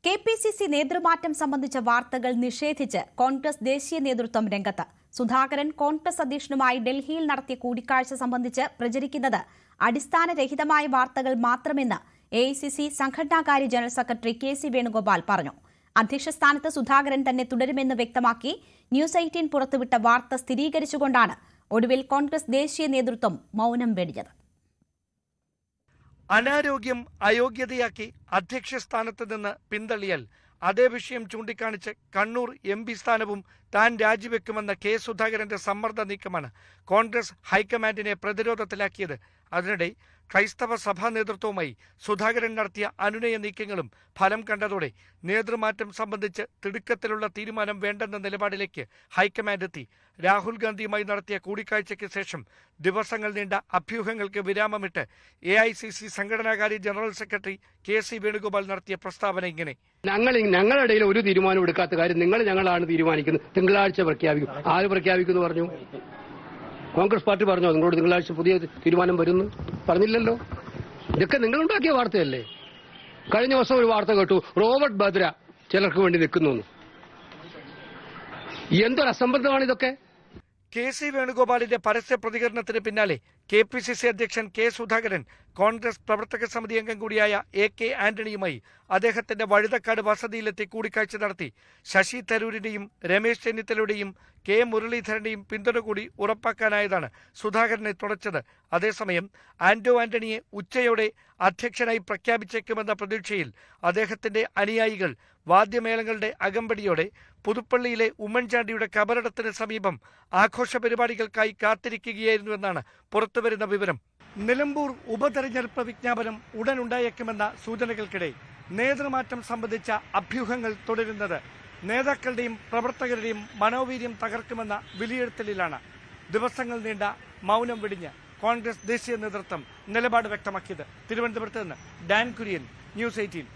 KPCC നേതൃമാറ്റം സംബന്ധിച്ച വാർത്തകൾ നിഷേധിച്ച് കോൺഗ്രസ് ദേശീയ നേതൃത്വം രംഗത്ത്. സുധാകരൻ കോൺഗ്രസ് അധ്യക്ഷനുമായി ഡൽഹിയിൽ നടത്തിയ കൂടിക്കാഴ്ച സംബന്ധിച്ച് പ്രചരിക്കുന്നത് അടിസ്ഥാനരഹിതമായ വാർത്തകൾ മാത്രമെന്ന് എഐസിസി സംഘടനാകാര്യ ജനറൽ സെക്രട്ടറി കെ.സി. വേണുഗോപാൽ പറഞ്ഞു. അധ്യക്ഷ സ്ഥാനത്ത് സുധാകരൻ തന്നെ തുടരുമെന്ന് വ്യക്തമാക്കി ന്യൂസ് 18 പുറത്തുവിട്ട വാർത്ത സ്ഥിരീകരിച്ചുകൊണ്ടാണ് ഒടുവിൽ കോൺഗ്രസ് ദേശീയ നേതൃത്വം മൗനം വെടിഞ്ഞത്. അനാരോഗ്യം അയോഗ്യതയാക്കി അധ്യക്ഷ സ്ഥാനത്ത് നിന്ന് പിന്തള്ളിയാൽ അതേ വിഷയം ചൂണ്ടിക്കാണിച്ച് കണ്ണൂർ എം.പി. സ്ഥാനവും താൻ രാജിവെക്കുമെന്ന കെ. സുധാകരന്റെ സമ്മർദ്ദ നീക്കമാണ് കോൺഗ്രസ് ഹൈക്കമാൻഡിനെ പ്രതിരോധത്തിലാക്കിയത്. അതിനിടെ ക്രൈസ്തവ സഭാ നേതൃത്വവുമായി സുധാകരൻ നടത്തിയ അനുനയ നീക്കങ്ങളും ഫലം കണ്ടതോടെ നേതൃമാറ്റം സംബന്ധിച്ച് തിടുക്കത്തിലുള്ള തീരുമാനം വേണ്ടെന്ന നിലപാടിലേക്ക് ഹൈക്കമാൻഡ് എത്തി. രാഹുൽ ഗാന്ധിയുമായി നടത്തിയ കൂടിക്കാഴ്ചയ്ക്ക് ശേഷം ദിവസങ്ങൾ നീണ്ട അഭ്യൂഹങ്ങൾക്ക് വിരാമമിട്ട് എഐസിസി സംഘടനാകാര്യ ജനറൽ സെക്രട്ടറി കെ.സി. വേണുഗോപാൽ നടത്തിയ പ്രസ്താവന ഇങ്ങനെ: ഞങ്ങളുടെ ഇടയിൽ ഒരു തീരുമാനം എടുക്കാത്ത കാര്യം ഞങ്ങളാണ് തീരുമാനിക്കുന്നത്. തിങ്കളാഴ്ച പ്രഖ്യാപിക്കും. ആര് പ്രഖ്യാപിക്കുമെന്ന് പറഞ്ഞു? കോൺഗ്രസ് പാർട്ടി പറഞ്ഞോ നിങ്ങളോട് തിങ്കളാഴ്ച പുതിയ തീരുമാനം വരുന്നു? പറഞ്ഞില്ലല്ലോ. ഇതൊക്കെ നിങ്ങളുണ്ടാക്കിയ വാർത്തയല്ലേ. കഴിഞ്ഞ ദിവസം ഒരു വാർത്ത കേട്ടു, റോബർട്ട് ഭദ്ര ചിലർക്ക് വേണ്ടി നിൽക്കുന്നു. എന്തൊരു അസംബന്ധമാണ് ഇതൊക്കെ. കെ.സി. വേണുഗോപാലിന്റെ പരസ്യ പ്രതികരണത്തിന് പിന്നാലെ കെപിസിസി അധ്യക്ഷൻ കെ. സുധാകരൻ കോൺഗ്രസ് പ്രവർത്തക സമിതി അംഗം കൂടിയായ എ.കെ. ആന്റണിയുമായി അദ്ദേഹത്തിന്റെ വഴുതക്കാട് വസതിയിലെത്തി കൂടിക്കാഴ്ച നടത്തി. ശശി തരൂരിന്റെയും രമേശ് ചെന്നിത്തലയുടെയും കെ. മുരളീധരന്റെയും പിന്തുണ കൂടി ഉറപ്പാക്കാനായതാണ് സുധാകരനെ തുണച്ചത്. അതേസമയം ആന്റണിയെ ഉച്ചയോടെ അധ്യക്ഷനായി പ്രഖ്യാപിച്ചേക്കുമെന്ന പ്രതീക്ഷയിൽ അദ്ദേഹത്തിന്റെ അനുയായികൾ വാദ്യമേളങ്ങളുടെ അകമ്പടിയോടെ പുതുപ്പള്ളിയിലെ ഉമ്മൻചാണ്ടിയുടെ കബറിടത്തിന് സമീപം ആഘോഷ പരിപാടികൾക്കായി കാത്തിരിക്കുകയായിരുന്നുവെന്നാണ് പുറത്തുവരുന്ന വിവരം. നിലമ്പൂർ ഉപതെരഞ്ഞെടുപ്പ് വിജ്ഞാപനം ഉടൻ ഉണ്ടായേക്കുമെന്ന സൂചനകൾക്കിടെ നേതൃമാറ്റം സംബന്ധിച്ച അഭ്യൂഹങ്ങൾ തുടരുന്നത് നേതാക്കളുടെയും പ്രവർത്തകരുടെയും മനോവീര്യം തകർക്കുമെന്ന വിലയിരുത്തലിലാണ് ദിവസങ്ങൾ നീണ്ട മൗനം വെടിഞ്ഞ് കോൺഗ്രസ് ദേശീയ നേതൃത്വം നിലപാട് വ്യക്തമാക്കിയത്. തിരുവനന്തപുരത്ത് നിന്ന് ഡാൻ കുര്യൻ, ന്യൂസ് 18.